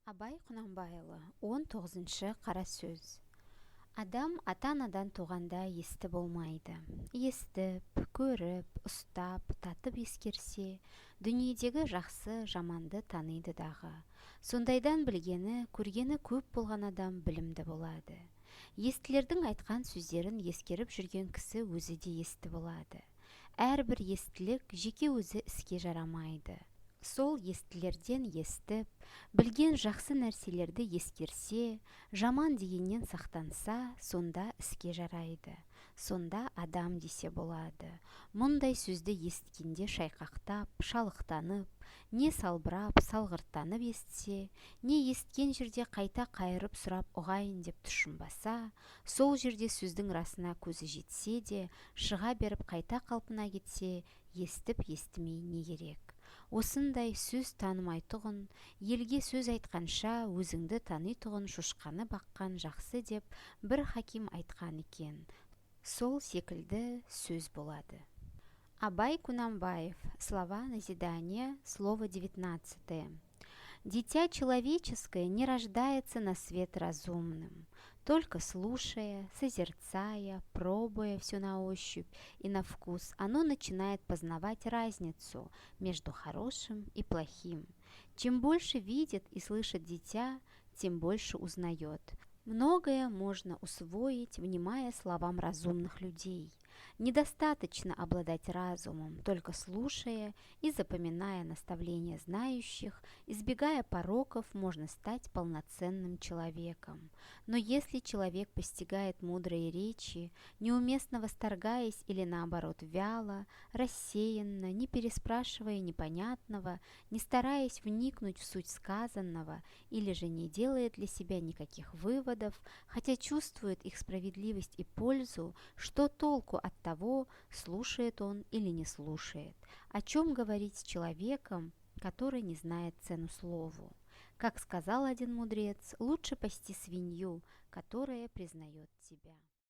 Абай Құнанбайұлы 19-шы қара сөз. Адам ата-анадан туғанда есті болмайды. Естіп, көріп, ұстап, татып ескерсе, дүниедегі жақсы, жаманды таниды дағы. Сондайдан білгені, көргені көп болған адам білімді болады. Естілердің айтқан сөздерін ескеріп жүрген кісі өзі де есті болады. Әрбір естілік жеке өзі іске жарамайды. Сол естілерден естіп, білген жақсы нәрселерді ескерсе, жаман дегеннен сақтанса, сонда іске жарайды. Сонда адам десе болады. Мұндай сөзді есткенде шайқақтап, шалықтанып, не салбырап, салғырттанып естсе, не есткен жерде қайта қайырып сұрап ұғайын деп тұшынбаса, сол жерде сөздің расына көзі жетсе де, шыға беріп қайта қалпына кетсе, естіп естімей не керек? Осындай сөз танымайтұғын, елге сөз айтқанша өзіңді танитұғын шошқаны баққан жақсы деп бір хаким айтқан екен. Сол секілді сөз болады. Абай Кунанбаев. Слова назидания. Слово 19. Дитя человеческое не рождается на свет разумным, только слушая, созерцая, пробуя все на ощупь и на вкус, оно начинает познавать разницу между хорошим и плохим. Чем больше видит и слышит дитя, тем больше узнает. Многое можно усвоить, внимая словам разумных людей. Недостаточно обладать разумом, только слушая и запоминая наставления знающих, избегая пороков, можно стать полноценным человеком. Но если человек постигает мудрые речи, неуместно восторгаясь или наоборот вяло, рассеянно, не переспрашивая непонятного, не стараясь вникнуть в суть сказанного, или же не делает для себя никаких выводов, хотя чувствует их справедливость и пользу, что толку от того, слушает он или не слушает? О чем говорить с человеком, который не знает цену слову? Как сказал один мудрец, лучше пасти свинью, которая признает тебя.